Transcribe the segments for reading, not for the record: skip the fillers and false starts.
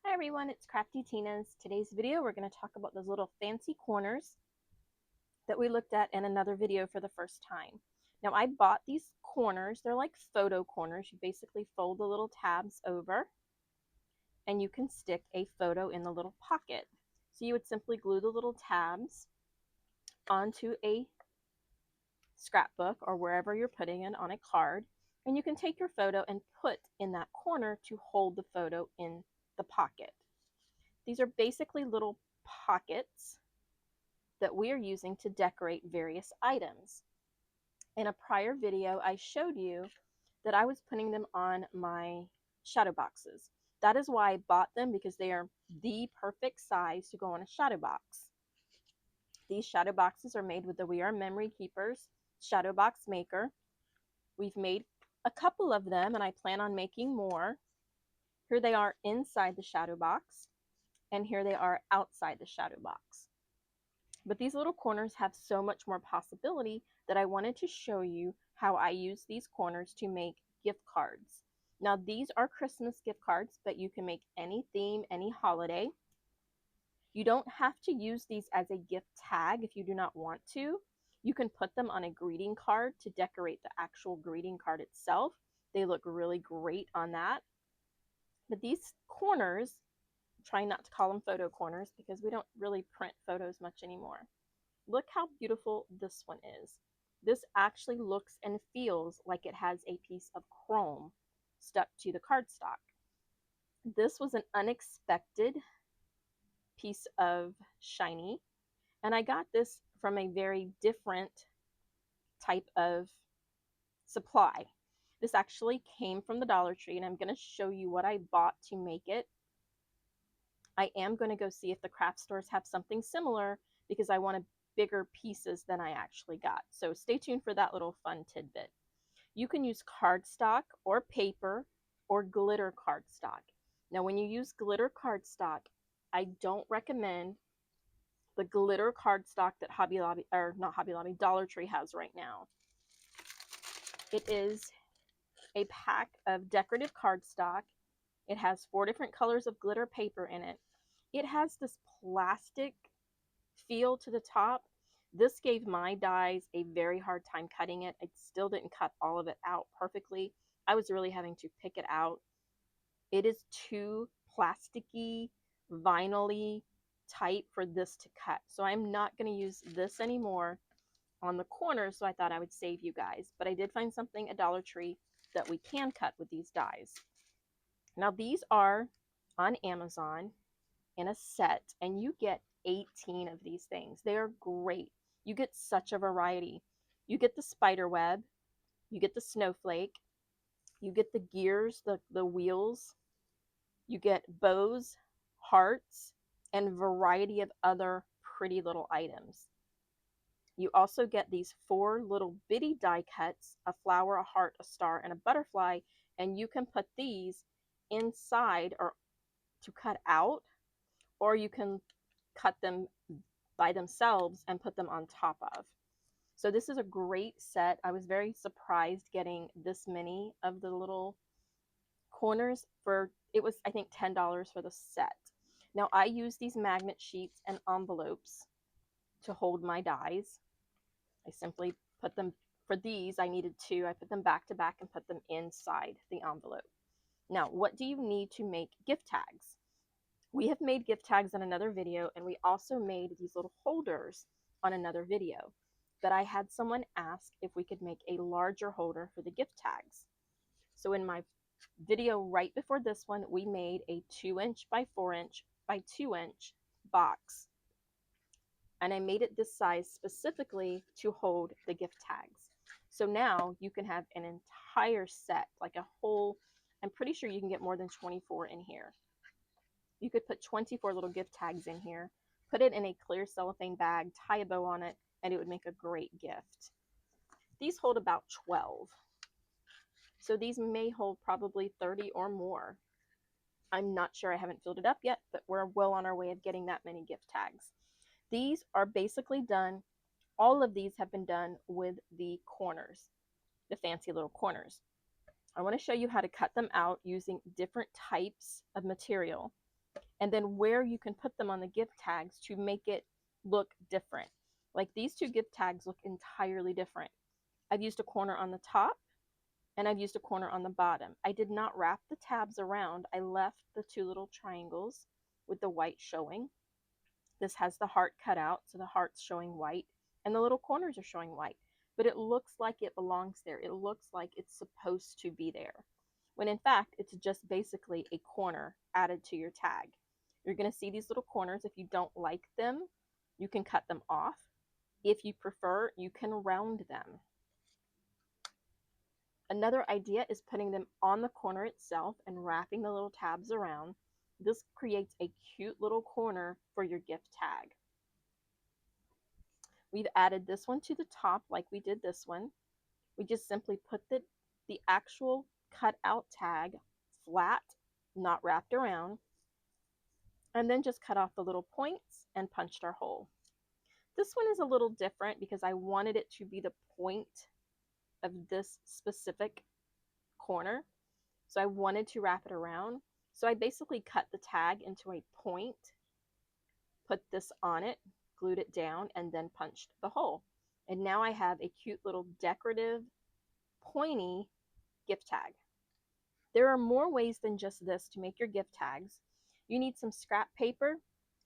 Hi everyone, it's Crafty Tina's. Today's video we're going to talk about those little fancy corners that we looked at in another video for the first time. Now I bought these corners, they're like photo corners. You basically fold the little tabs over and you can stick a photo in the little pocket. So you would simply glue the little tabs onto a scrapbook or wherever you're putting it on a card, and you can take your photo and put in that corner to hold the photo in the pocket. These are basically little pockets that we are using to decorate various items. In a prior video, I showed you that I was putting them on my shadow boxes. That is why I bought them, because they are the perfect size to go on a shadow box. These shadow boxes are made with the We Are Memory Keepers shadow box maker. We've made a couple of them and I plan on making more. Here they are inside the shadow box, and here they are outside the shadow box. But these little corners have so much more possibility that I wanted to show you how I use these corners to make gift cards. Now these are Christmas gift cards, but you can make any theme, any holiday. You don't have to use these as a gift tag if you do not want to. You can put them on a greeting card to decorate the actual greeting card itself. They look really great on that. But these corners, I'm trying not to call them photo corners because we don't really print photos much anymore. Look how beautiful this one is. This actually looks and feels like it has a piece of chrome stuck to the cardstock. This was an unexpected piece of shiny, and I got this from a very different type of supply. This actually came from the Dollar Tree, and I'm going to show you what I bought to make it. I am going to go see if the craft stores have something similar because I wanted bigger pieces than I actually got. So stay tuned for that little fun tidbit. You can use cardstock or paper or glitter cardstock. Now, when you use glitter cardstock, I don't recommend the glitter cardstock that Hobby Lobby, or not Hobby Lobby, Dollar Tree has right now. It is a pack of decorative cardstock. It has 4 different colors of glitter paper in it. It has this plastic feel to the top. This gave my dies a very hard time cutting it. I still didn't cut all of it out perfectly. I was really having to pick it out. It is too plasticky, vinyl-y type for this to cut. So I'm not going to use this anymore on the corners, so I thought I would save you guys. But I did find something at Dollar Tree that we can cut with these dies. Now these are on Amazon in a set, and you get 18 of these things. They are great. You get such a variety. You get the spider web, you get the snowflake, you get the gears, the wheels, you get bows, hearts, and a variety of other pretty little items. You also get these 4 little bitty die cuts, a flower, a heart, a star, and a butterfly, and you can put these inside or to cut out, or you can cut them by themselves and put them on top of. So this is a great set. I was very surprised getting this many of the little corners for, it was I think $10 for the set. Now I use these magnet sheets and envelopes to hold my dies. I simply put them, for these I needed 2. I put them back to back and put them inside the envelope. Now, what do you need to make gift tags? We have made gift tags on another video, and we also made these little holders on another video. But I had someone ask if we could make a larger holder for the gift tags. So in my video right before this one, we made a 2-inch by 4-inch by 2-inch box. And I made it this size specifically to hold the gift tags. So now you can have an entire set, like a whole, I'm pretty sure you can get more than 24 in here. You could put 24 little gift tags in here, put it in a clear cellophane bag, tie a bow on it, and it would make a great gift. These hold about 12. So these may hold probably 30 or more. I'm not sure, I haven't filled it up yet, but we're well on our way of getting that many gift tags. These are basically done, all of these have been done with the corners, the fancy little corners. I want to show you how to cut them out using different types of material. and then where you can put them on the gift tags to make it look different. Like these two gift tags look entirely different. I've used a corner on the top and I've used a corner on the bottom. I did not wrap the tabs around. I left the two little triangles with the white showing. This has the heart cut out, so the heart's showing white, and the little corners are showing white. But it looks like it belongs there. It looks like it's supposed to be there, when in fact, it's just basically a corner added to your tag. You're going to see these little corners. If you don't like them, you can cut them off. If you prefer, you can round them. Another idea is putting them on the corner itself and wrapping the little tabs around. This creates a cute little corner for your gift tag. We've added this one to the top like we did this one. We just simply put the actual cut out tag flat, not wrapped around, and then just cut off the little points and punched our hole. This one is a little different because I wanted it to be the point of this specific corner. So I wanted to wrap it around. So I basically cut the tag into a point, put this on it, glued it down, and then punched the hole. And now I have a cute little decorative, pointy gift tag. There are more ways than just this to make your gift tags. You need some scrap paper,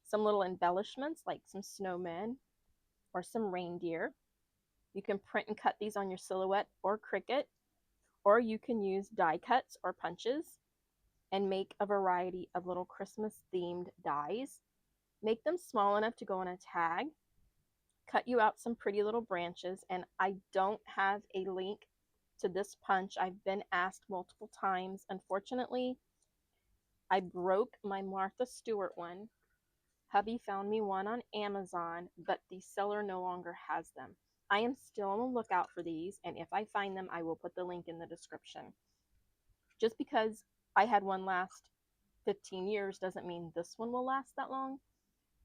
some little embellishments like some snowmen or some reindeer. You can print and cut these on your Silhouette or Cricut, or you can use die cuts or punches and make a variety of little Christmas themed dies. Make them small enough to go on a tag. Cut you out some pretty little branches, and I don't have a link to this punch. I've been asked multiple times. Unfortunately, I broke my Martha Stewart one. Hubby found me one on Amazon, but the seller no longer has them. I am still on the lookout for these, and if I find them, I will put the link in the description. Just because I had one last 15 years doesn't mean this one will last that long.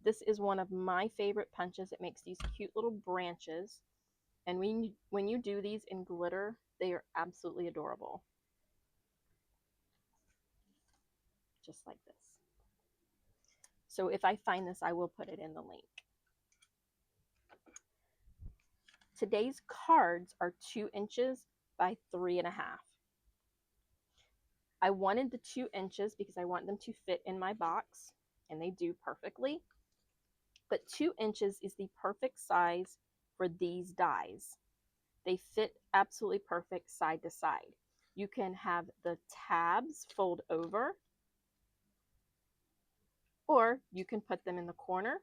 This is one of my favorite punches. It makes these cute little branches, and when you do these in glitter, they are absolutely adorable. Just like this. So if I find this, I will put it in the link. Today's cards are 2 inches by 3.5. I wanted the 2 inches because I want them to fit in my box, and they do perfectly. But 2 inches is the perfect size for these dies. They fit absolutely perfect side to side. You can have the tabs fold over, or you can put them in the corner,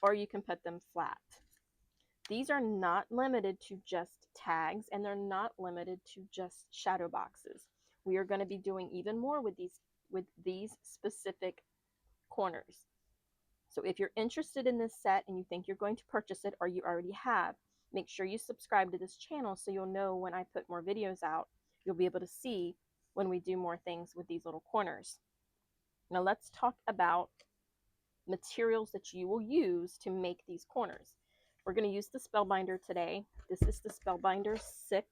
or you can put them flat. These are not limited to just tags, and they're not limited to just shadow boxes. We are going to be doing even more with these specific corners. So if you're interested in this set and you think you're going to purchase it, or you already have, make sure you subscribe to this channel so you'll know when I put more videos out. You'll be able to see when we do more things with these little corners. Now let's talk about materials that you will use to make these corners. We're going to use the Spellbinder today. This is the Spellbinder 6,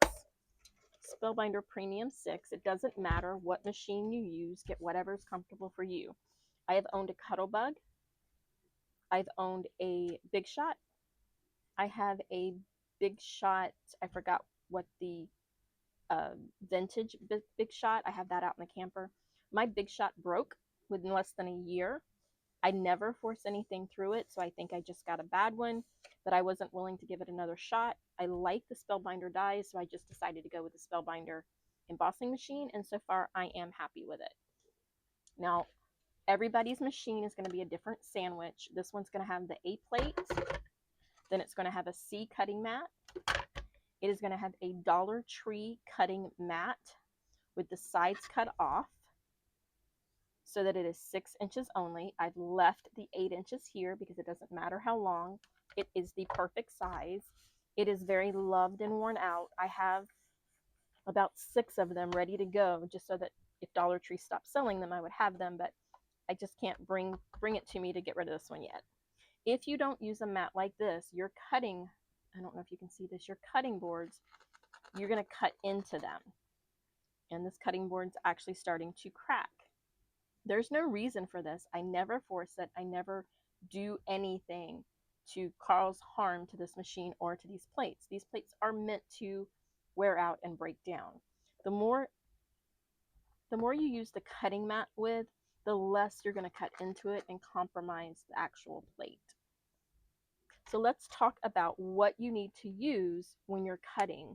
Spellbinder Premium 6. It doesn't matter what machine you use. Get whatever is comfortable for you. I have owned a Cuttlebug. I've owned a Big Shot. I have a Big Shot. I forgot what the vintage Big Shot. I have that out in the camper. My Big Shot broke within less than a year. I never force anything through it, so I think I just got a bad one, but I wasn't willing to give it another shot. I like the Spellbinder dies, so I just decided to go with the Spellbinder embossing machine, and so far I am happy with it. Now, everybody's machine is going to be a different sandwich. This one's going to have the A plate, then it's going to have a C cutting mat. It is going to have a Dollar Tree cutting mat with the sides cut off, so that it is 6 inches only. I've left the 8 inches here because it doesn't matter how long. It is the perfect size. It is very loved and worn out. I have about 6 of them ready to go, just so that if Dollar Tree stopped selling them, I would have them, but I just can't bring it to me to get rid of this one yet. If you don't use a mat like this, you're cutting, I don't know if you can see this, your cutting boards, you're going to cut into them. And this cutting board's actually starting to crack. There's no reason for this. I never force it. I never do anything to cause harm to this machine or to these plates. These plates are meant to wear out and break down. The more you use the cutting mat with, the less you're going to cut into it and compromise the actual plate. So let's talk about what you need to use when you're cutting.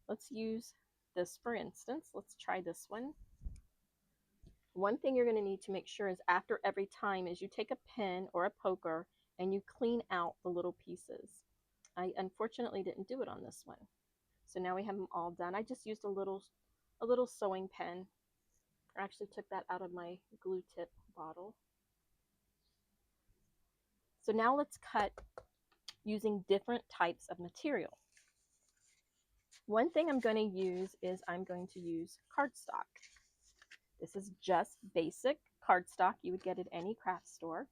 Let's use this for instance. Let's try this one. One thing you're going to need to make sure is after every time is you take a pen or a poker and you clean out the little pieces. I unfortunately didn't do it on this one. So now we have them all done. I just used a little sewing pen. I actually took that out of my glue tip bottle. So now let's cut using different types of material. One thing I'm going to use is I'm going to use cardstock. This is just basic cardstock you would get at any craft store.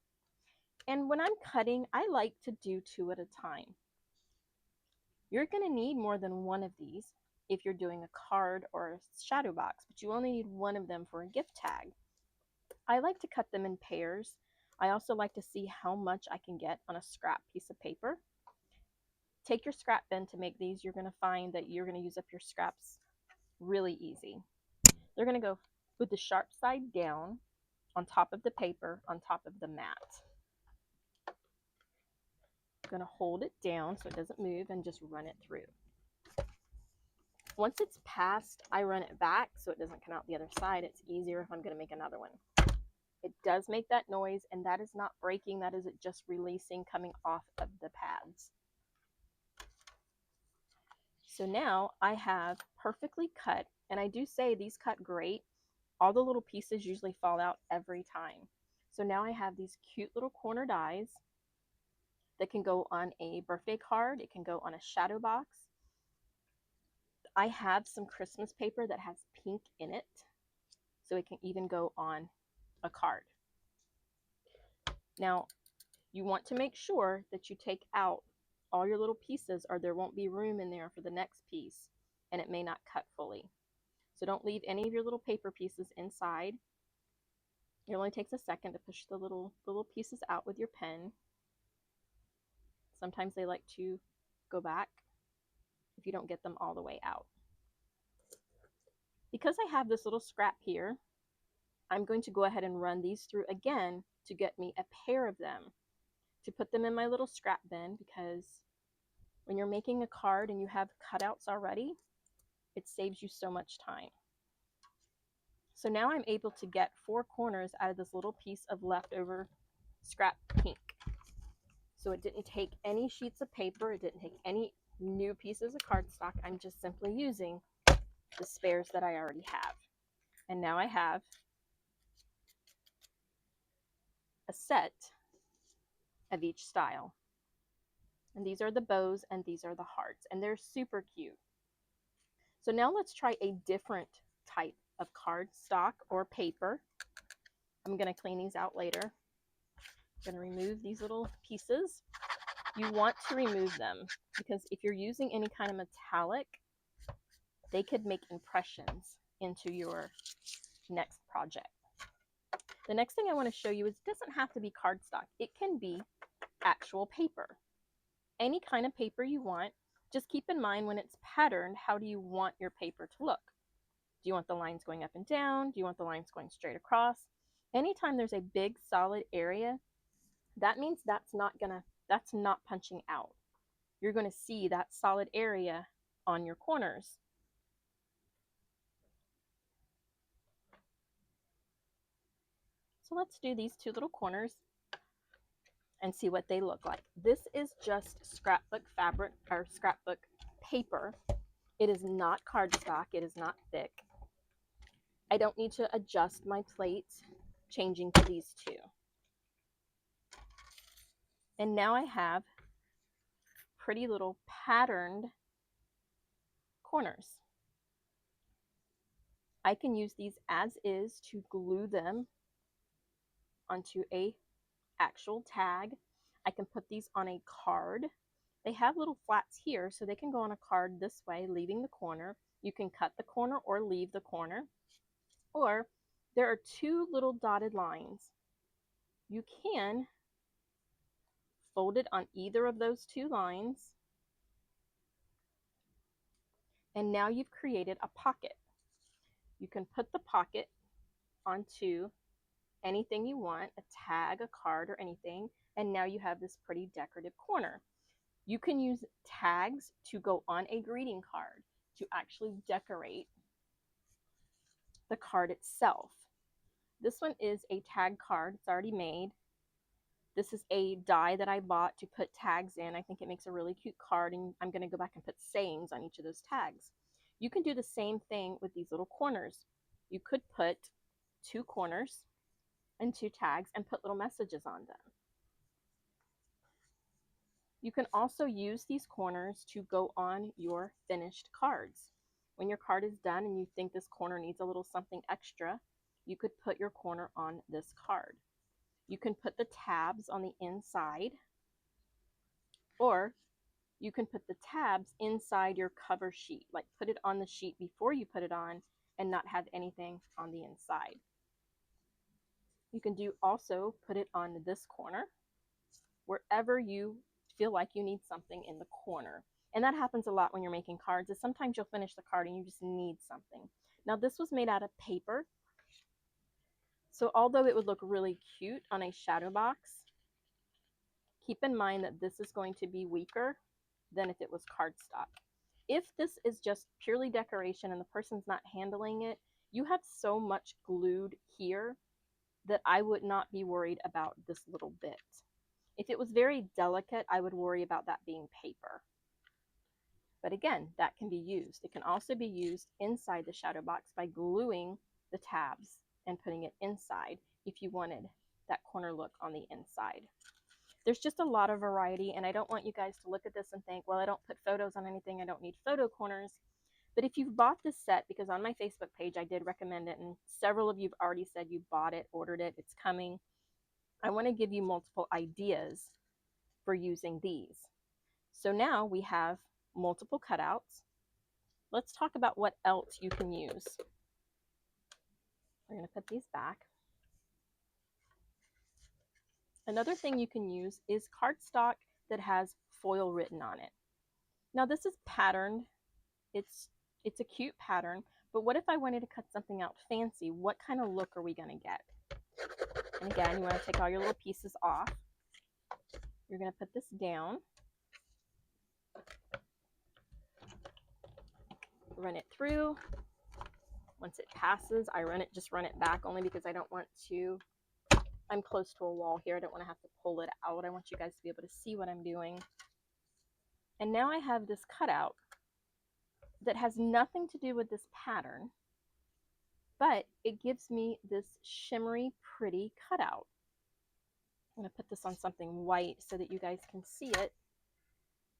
And when I'm cutting, I like to do 2 at a time. You're going to need more than one of these if you're doing a card or a shadow box, but you only need one of them for a gift tag. I like to cut them in pairs. I also like to see how much I can get on a scrap piece of paper. Take your scrap bin to make these. You're going to find that you're going to use up your scraps really easy. They're going to go with the sharp side down on top of the paper, on top of the mat. I'm going to hold it down so it doesn't move and just run it through. Once it's passed, I run it back so it doesn't come out the other side. It's easier if I'm going to make another one. It does make that noise, and that is not breaking. That is it just releasing, coming off of the pads. So now I have perfectly cut, and I do say these cut great. All the little pieces usually fall out every time. So now I have these cute little corner dies that can go on a birthday card. It can go on a shadow box. I have some Christmas paper that has pink in it, so it can even go on a card. Now, you want to make sure that you take out all your little pieces, or there won't be room in there for the next piece, and it may not cut fully. So don't leave any of your little paper pieces inside. It only takes a second to push the little pieces out with your pen. Sometimes they like to go back if you don't get them all the way out. Because I have this little scrap here, I'm going to go ahead and run these through again to get me a pair of them to put them in my little scrap bin, because when you're making a card and you have cutouts already, it saves you so much time. So now I'm able to get 4 corners out of this little piece of leftover scrap pink. So it didn't take any sheets of paper, it didn't take any new pieces of cardstock. I'm just simply using the spares that I already have. And now I have a set of each style. And these are the bows and these are the hearts, and they're super cute. So now let's try a different type of cardstock or paper. I'm going to clean these out later. I'm going to remove these little pieces. You want to remove them because if you're using any kind of metallic, they could make impressions into your next project. The next thing I want to show you is it doesn't have to be cardstock. It can be actual paper. Any kind of paper you want. Just keep in mind when it's patterned, how do you want your paper to look? Do you want the lines going up and down? Do you want the lines going straight across? Anytime there's a big solid area, that means that's not punching out. You're going to see that solid area on your corners. So let's do these 2 little corners and see what they look like. This is just scrapbook fabric or scrapbook paper. It is not cardstock. It is not thick. I don't need to adjust my plate changing to these 2. And now I have pretty little patterned corners. I can use these as is to glue them onto a actual tag. I can put these on a card. They have little flats here, so they can go on a card this way, leaving the corner. You can cut the corner or leave the corner. Or there are two little dotted lines. You can fold it on either of those two lines, and now you've created a pocket. You can put the pocket onto anything you want, a tag, a card, or anything, and now you have this pretty decorative corner. You can use tags to go on a greeting card to actually decorate the card itself. This one is a tag card. It's already made. This is a die that I bought to put tags in. I think it makes a really cute card, and I'm going to go back and put sayings on each of those tags. You can do the same thing with these little corners. You could put two corners and two tags and put little messages on them. You can also use these corners to go on your finished cards. When your card is done and you think this corner needs a little something extra, you could put your corner on this card. You can put the tabs on the inside, or you can put the tabs inside your cover sheet, like put it on the sheet before you put it on and not have anything on the inside. You can also put it on this corner, wherever you feel like you need something in the corner. And that happens a lot when you're making cards, is sometimes you'll finish the card and you just need something. Now this was made out of paper, so although it would look really cute on a shadow box, keep in mind that this is going to be weaker than if it was cardstock. If this is just purely decoration and the person's not handling it, you have so much glued here that I would not be worried about this little bit. If it was very delicate, I would worry about that being paper. But again, that can be used. It can also be used inside the shadow box by gluing the tabs and putting it inside if you wanted that corner look on the inside. There's just a lot of variety, and I don't want you guys to look at this and think, well, I don't put photos on anything, I don't need photo corners. But if you've bought this set, because on my Facebook page I did recommend it, and several of you have already said you bought it, ordered it, it's coming, I want to give you multiple ideas for using these. So now we have multiple cutouts. Let's talk about what else you can use. We're going to put these back. Another thing you can use is cardstock that has foil written on it. Now this is patterned. It's a cute pattern, but what if I wanted to cut something out fancy? What kind of look are we going to get? And again, you want to take all your little pieces off. You're going to put this down, run it through. Once it passes, I just run it back, only because I don't want to, I'm close to a wall here. I don't want to have to pull it out. I want you guys to be able to see what I'm doing. And now I have this cutout that has nothing to do with this pattern, but it gives me this shimmery, pretty cutout. I'm going to put this on something white so that you guys can see it.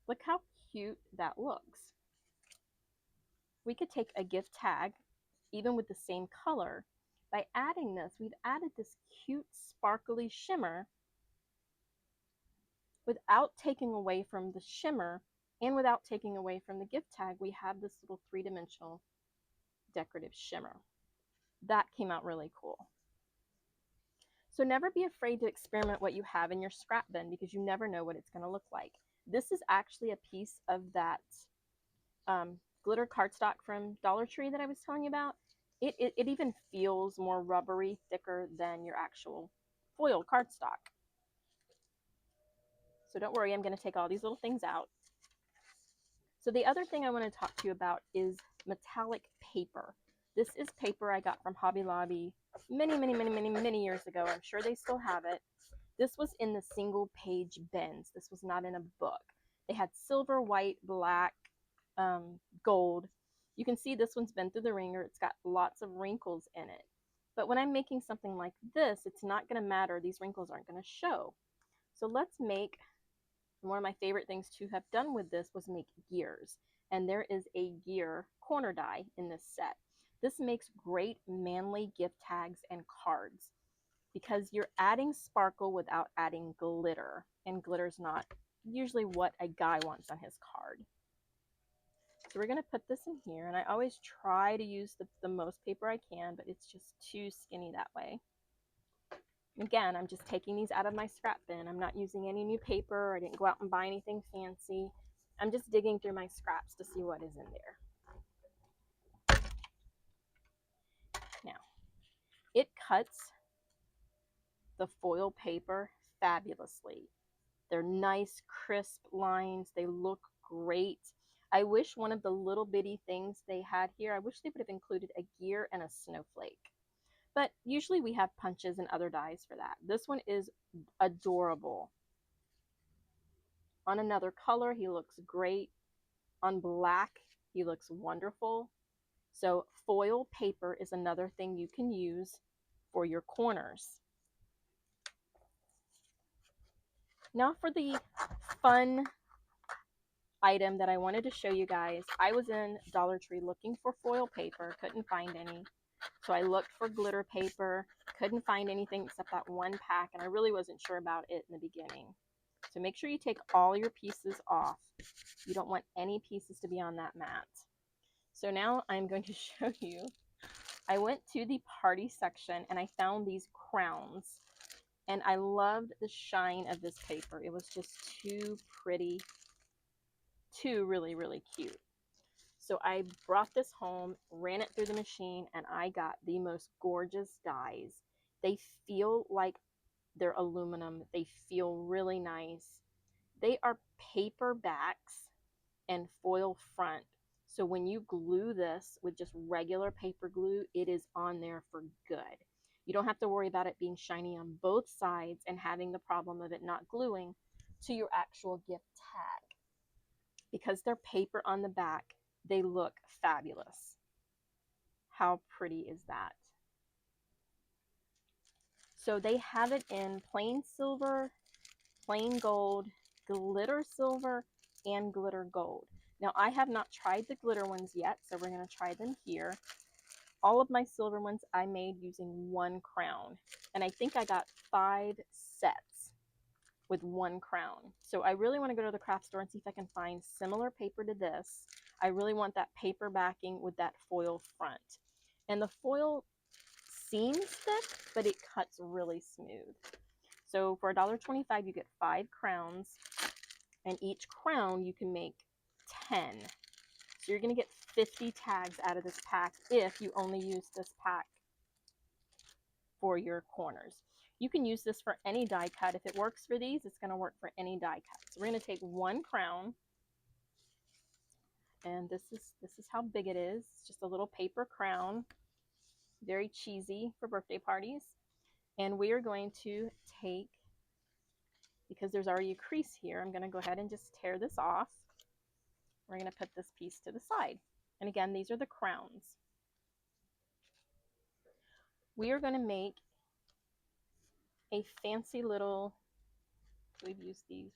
Look how cute that looks. We could take a gift tag, even with the same color. By adding this, we've added this cute, sparkly shimmer without taking away from the shimmer and without taking away from the gift tag. We have this little three-dimensional decorative shimmer. That came out really cool. So never be afraid to experiment what you have in your scrap bin, because you never know what it's going to look like. This is actually a piece of that glitter cardstock from Dollar Tree that I was telling you about. It even feels more rubbery, thicker than your actual foil cardstock. So don't worry, I'm going to take all these little things out. So the other thing I want to talk to you about is metallic paper. This is paper I got from Hobby Lobby many years ago. I'm sure they still have it. This was in the single page bins. This was not in a book. They had silver, white, black, gold. You can see this one's been through the ringer. It's got lots of wrinkles in it. But when I'm making something like this, it's not going to matter. These wrinkles aren't going to show. So let's make, one of my favorite things to have done with this was make gears. And there is a gear corner die in this set. This makes great manly gift tags and cards, because you're adding sparkle without adding glitter. And glitter's not usually what a guy wants on his card. So we're going to put this in here, and I always try to use the most paper I can, but it's just too skinny that way. Again, I'm just taking these out of my scrap bin. I'm not using any new paper. I didn't go out and buy anything fancy. I'm just digging through my scraps to see what is in there. Now, it cuts the foil paper fabulously. They're nice, crisp lines. They look great. I wish one of the little bitty things they had here, I wish they would have included a gear and a snowflake. But usually we have punches and other dies for that. This one is adorable. On another color, he looks great. On black, he looks wonderful. So foil paper is another thing you can use for your corners. Now for the fun item that I wanted to show you guys. I was in Dollar Tree looking for foil paper, couldn't find any. So I looked for glitter paper, couldn't find anything except that one pack, and I really wasn't sure about it in the beginning. So make sure you take all your pieces off. You don't want any pieces to be on that mat. So now I'm going to show you. I went to the party section and I found these crowns, and I loved the shine of this paper. It was just too pretty, too really, really cute. So I brought this home, ran it through the machine, and I got the most gorgeous dies. They feel like they're aluminum. They feel really nice. They are paper backs and foil front. So when you glue this with just regular paper glue, it is on there for good. You don't have to worry about it being shiny on both sides and having the problem of it not gluing to your actual gift tag. Because they're paper on the back, they look fabulous. How pretty is that? So they have it in plain silver, plain gold, glitter silver, and glitter gold. Now I have not tried the glitter ones yet, so we're going to try them here. All of my silver ones I made using one crown, and I think I got 5 sets with one crown. So I really want to go to the craft store and see if I can find similar paper to this. I really want that paper backing with that foil front. And the foil seems thick, but it cuts really smooth. So for $1.25, you get 5 crowns, and each crown you can make 10. So you're going to get 50 tags out of this pack if you only use this pack for your corners. You can use this for any die cut. If it works for these, it's going to work for any die cut. So we're going to take one crown, and this is how big it is. It's just a little paper crown, very cheesy for birthday parties. And we are going to take, because there's already a crease here, I'm going to go ahead and just tear this off. We're going to put this piece to the side. And again, these are the crowns. We are going to make a fancy little, we've used these.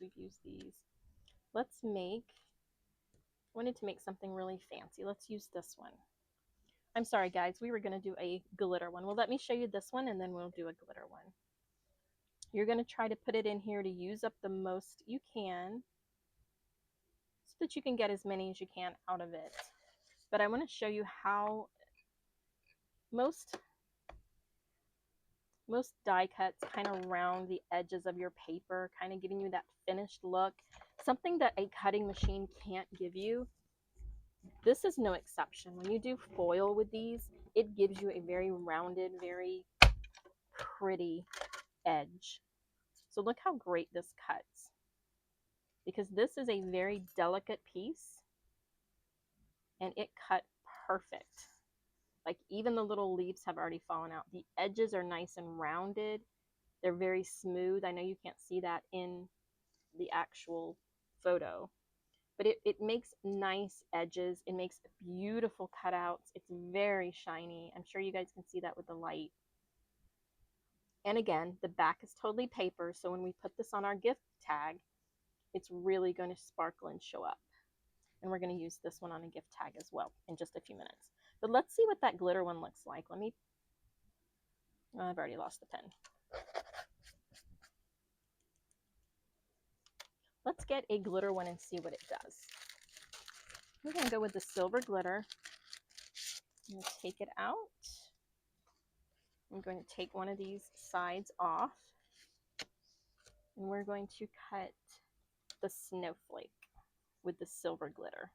Let's make, wanted to make something really fancy. Let's use this one. I'm sorry guys, we were going to do a glitter one. Well, let me show you this one and then we'll do a glitter one. You're going to try to put it in here to use up the most you can so that you can get as many as you can out of it. But I want to show you how most die cuts kind of round the edges of your paper, kind of giving you that finished look, something that a cutting machine can't give you. This is no exception. When you do foil with these, it gives you a very rounded, very pretty edge. So look how great this cuts, because this is a very delicate piece and it cut perfect. Like even the little leaves have already fallen out. The edges are nice and rounded. They're very smooth. I know you can't see that in the actual photo, but it makes nice edges. It makes beautiful cutouts. It's very shiny. I'm sure you guys can see that with the light. And again, the back is totally paper, so when we put this on our gift tag, it's really going to sparkle and show up. And we're going to use this one on a gift tag as well in just a few minutes. But let's see what that glitter one looks like. Let me, oh, I've already lost the pen. Let's get a glitter one and see what it does. We're going to go with the silver glitter. I'm going to take it out. I'm going to take one of these sides off, and we're going to cut the snowflake with the silver glitter.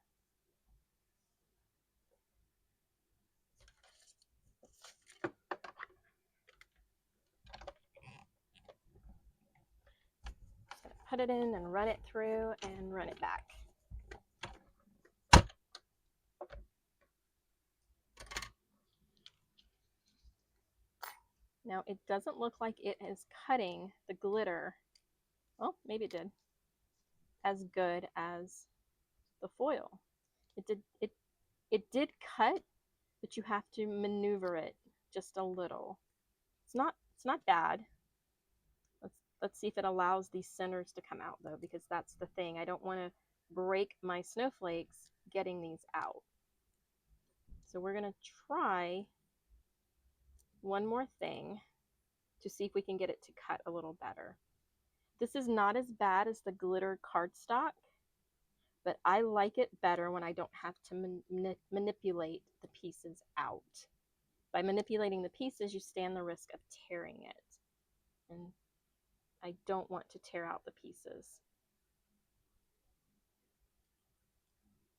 Just going to put it in and run it through and run it back. Now it doesn't look like it is cutting the glitter, well, maybe it did, as good as the foil. It did cut, but you have to maneuver it just a little. It's not bad. Let's see if it allows these centers to come out though, because that's the thing. I don't want to break my snowflakes getting these out. So we're going to try one more thing to see if we can get it to cut a little better. This is not as bad as the glitter cardstock, but I like it better when I don't have to manipulate the pieces out. By manipulating the pieces, you stand the risk of tearing it. And I don't want to tear out the pieces.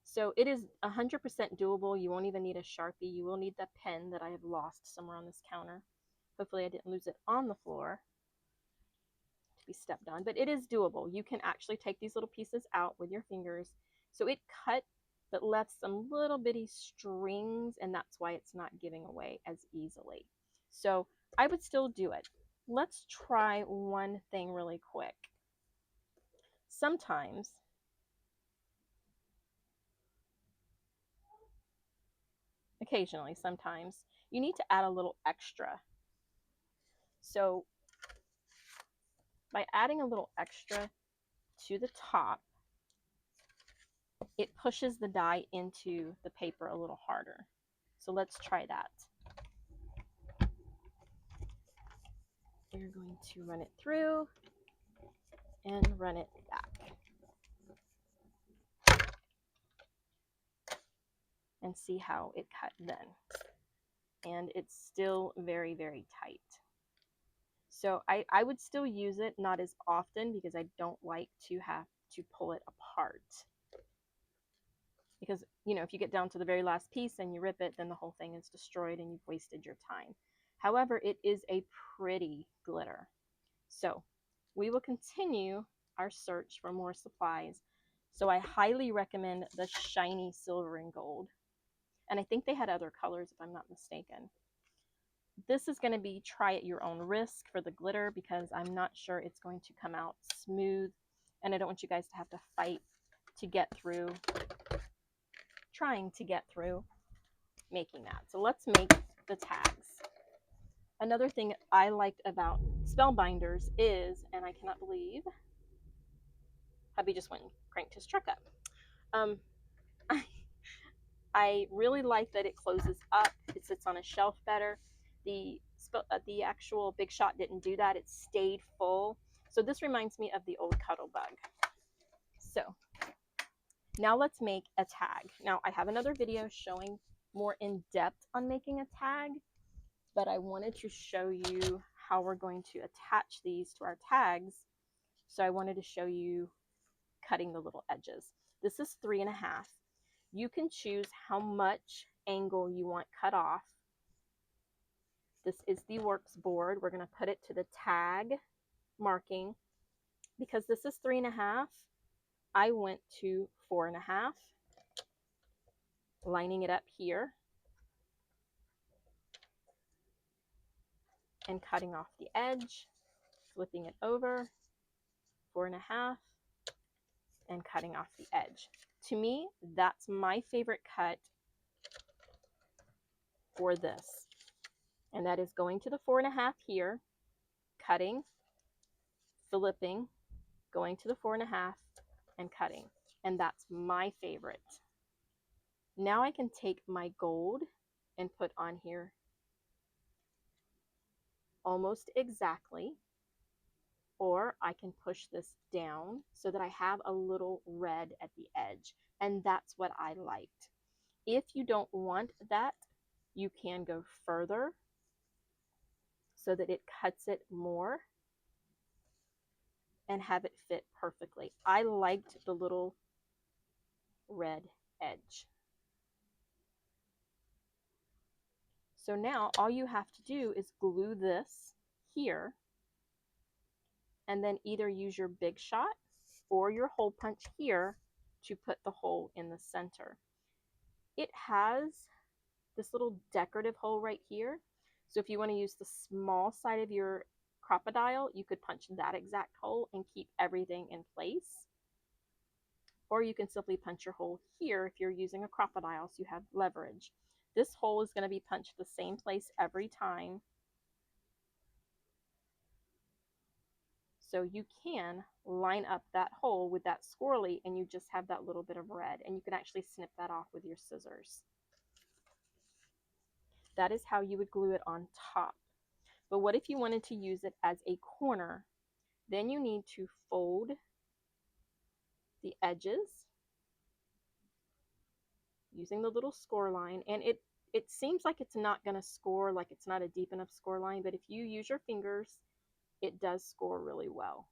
So it is 100% doable. You won't even need a Sharpie. You will need the pen that I have lost somewhere on this counter. Hopefully I didn't lose it on the floor to be stepped on, but it is doable. You can actually take these little pieces out with your fingers. So it cut, but left some little bitty strings, and that's why it's not giving away as easily. So I would still do it. Let's try one thing really quick. Sometimes occasionally, sometimes you need to add a little extra. So by adding a little extra to the top, it pushes the die into the paper a little harder. So let's try that. We're going to run it through and run it back. And see how it cut then. And it's still very, very tight. So I would still use it, not as often, because I don't like to have to pull it apart. Because, you know, if you get down to the very last piece and you rip it, then the whole thing is destroyed and you've wasted your time. However, it is a pretty glitter. So we will continue our search for more supplies. So I highly recommend the shiny silver and gold. And I think they had other colors, if I'm not mistaken. This is going to be try at your own risk for the glitter, because I'm not sure it's going to come out smooth. And I don't want you guys to have to fight to get through, trying to get through making that. So let's make the tags. Another thing I liked about Spellbinders is, and I cannot believe hubby just went and cranked his truck up. I really like that it closes up. It sits on a shelf better. The actual Big Shot didn't do that. It stayed full. So this reminds me of the old Cuddle Bug. So now let's make a tag. Now I have another video showing more in depth on making a tag, but I wanted to show you how we're going to attach these to our tags. So I wanted to show you cutting the little edges. This is 3.5. You can choose how much angle you want cut off. This is the works board. We're going to put it to the tag marking. Because this is 3.5, I went to 4.5, lining it up here and cutting off the edge, flipping it over, 4.5, and cutting off the edge. To me, that's my favorite cut for this. And that is going to the 4.5 here, cutting, flipping, going to the 4.5, and cutting. And that's my favorite. Now I can take my gold and put on here almost exactly, or I can push this down so that I have a little red at the edge, and that's what I liked. If you don't want that, you can go further so that it cuts it more and have it fit perfectly. I liked the little red edge. So now all you have to do is glue this here and then either use your big shot or your hole punch here to put the hole in the center. It has this little decorative hole right here. So if you want to use the small side of your crocodile, you could punch that exact hole and keep everything in place. Or you can simply punch your hole here if you're using a crocodile so you have leverage. This hole is going to be punched the same place every time. So you can line up that hole with that squirrely and you just have that little bit of red, and you can actually snip that off with your scissors. That is how you would glue it on top. But what if you wanted to use it as a corner? Then you need to fold the edges using the little score line, and it seems like it's not going to score, like it's not a deep enough score line, but if you use your fingers, it does score really well.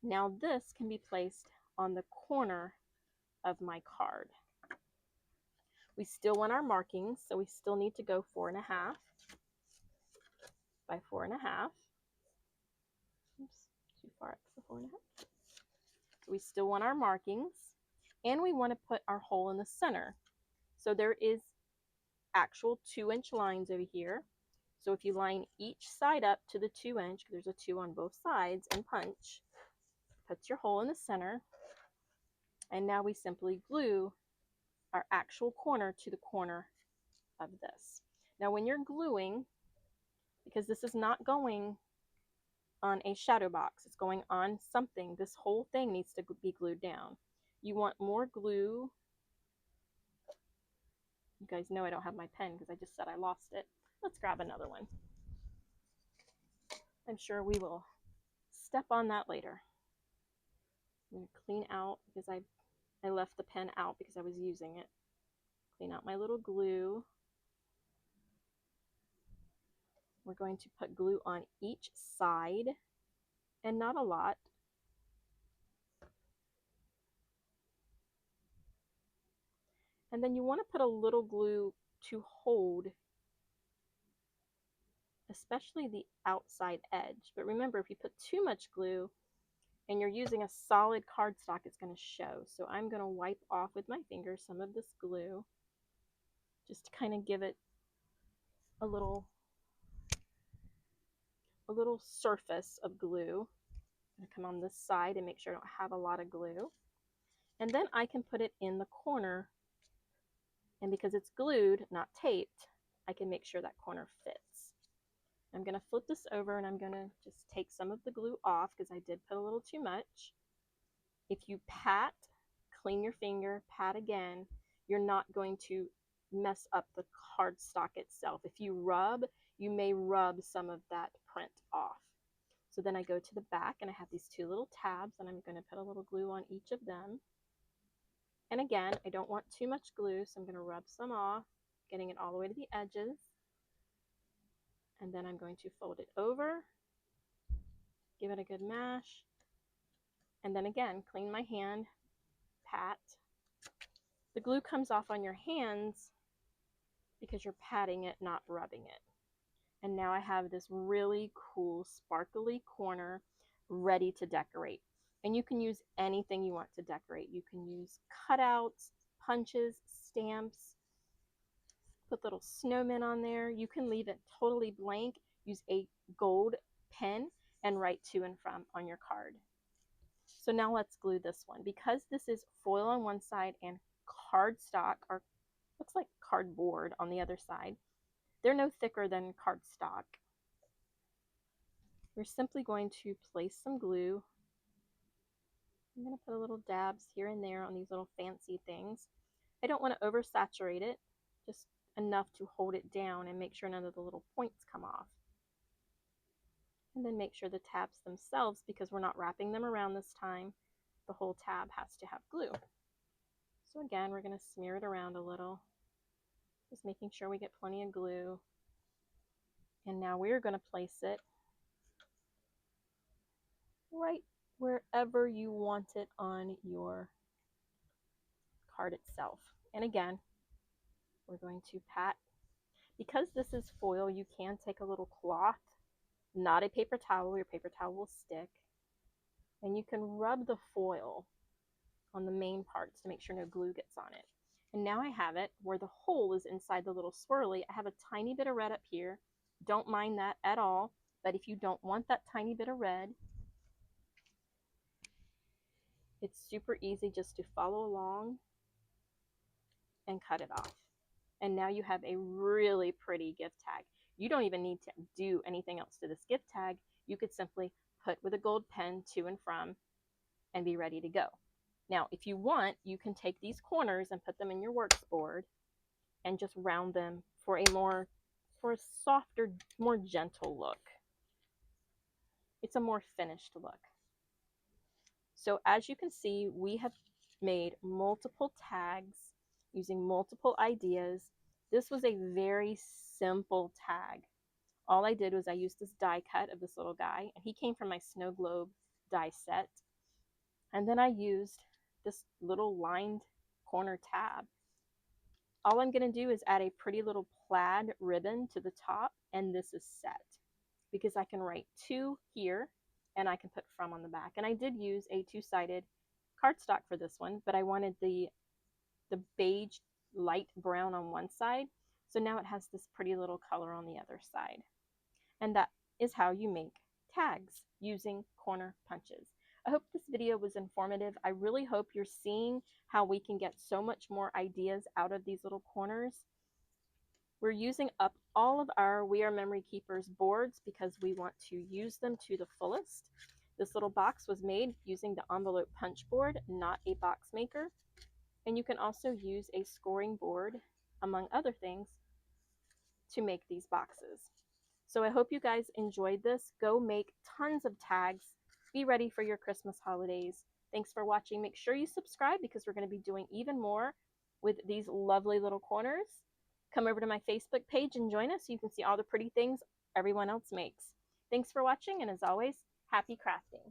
Now this can be placed on the corner of my card. We still want our markings, so we still need to go 4.5 by 4.5. Oops, too far up for 4.5. So we still want our markings, and we want to put our hole in the center. So there is actual 2-inch lines over here. So if you line each side up to the 2-inch, there's a 2 on both sides, and punch, puts your hole in the center. And now we simply glue our actual corner to the corner of this. Now when you're gluing, because this is not going on a shadow box, it's going on something, this whole thing needs to be glued down. You want more glue. You guys know I don't have my pen because I just said I lost it. Let's grab another one. I'm sure we will step on that later. I'm going to clean out because I left the pen out because I was using it. Clean out my little glue. We're going to put glue on each side, and not a lot. And then you want to put a little glue to hold, especially the outside edge. But remember, if you put too much glue and you're using a solid cardstock, it's going to show. So I'm going to wipe off with my finger some of this glue, just to kind of give it a little surface of glue. I'm going to come on this side and make sure I don't have a lot of glue. And then I can put it in the corner, and because it's glued, not taped, I can make sure that corner fits. I'm going to flip this over and I'm going to just take some of the glue off because I did put a little too much. If you pat, clean your finger, pat again, you're not going to mess up the cardstock itself. If you rub, you may rub some of that print off. So then I go to the back and I have these 2 little tabs, and I'm going to put a little glue on each of them. And again, I don't want too much glue, so I'm going to rub some off, getting it all the way to the edges. And then I'm going to fold it over, give it a good mash, and then again, clean my hand, pat. The glue comes off on your hands because you're patting it, not rubbing it. And now I have this really cool sparkly corner ready to decorate. And you can use anything you want to decorate. You can use cutouts, punches, stamps, put little snowmen on there. You can leave it totally blank. Use a gold pen and write to and from on your card. So now let's glue this one. Because this is foil on one side and cardstock, or looks like cardboard on the other side, they're no thicker than cardstock. We're simply going to place some glue. I'm going to put a little dabs here and there on these little fancy things. I don't want to oversaturate it, just enough to hold it down and make sure none of the little points come off. And then make sure the tabs themselves, because we're not wrapping them around this time, the whole tab has to have glue. So again, we're going to smear it around a little, just making sure we get plenty of glue. And now we're going to place it right wherever you want it on your card itself. And again, we're going to pat. Because this is foil, you can take a little cloth, not a paper towel. Your paper towel will stick. And you can rub the foil on the main parts to make sure no glue gets on it. And now I have it where the hole is inside the little swirly. I have a tiny bit of red up here. Don't mind that at all. But if you don't want that tiny bit of red, it's super easy just to follow along and cut it off. And now you have a really pretty gift tag. You don't even need to do anything else to this gift tag. You could simply put with a gold pen to and from and be ready to go. Now, if you want, you can take these corners and put them in your works board and just round them for a softer, more gentle look. It's a more finished look. So as you can see, we have made multiple tags using multiple ideas. This was a very simple tag. All I did was I used this die cut of this little guy, and he came from my snow globe die set. And then I used this little lined corner tab. All I'm going to do is add a pretty little plaid ribbon to the top, and this is set. Because I can write to here, and I can put from on the back. And I did use a two-sided cardstock for this one, but I wanted the beige light brown on one side, so now it has this pretty little color on the other side. And that is how you make tags using corner punches. I hope this video was informative. I really hope you're seeing how we can get so much more ideas out of these little corners. We're using up all of our We Are Memory Keepers boards because we want to use them to the fullest. This little box was made using the envelope punch board, not a box maker. And you can also use a scoring board, among other things, to make these boxes. So I hope you guys enjoyed this. Go make tons of tags. Be ready for your Christmas holidays. Thanks for watching. Make sure you subscribe because we're going to be doing even more with these lovely little corners. Come over to my Facebook page and join us so you can see all the pretty things everyone else makes. Thanks for watching, and as always, happy crafting.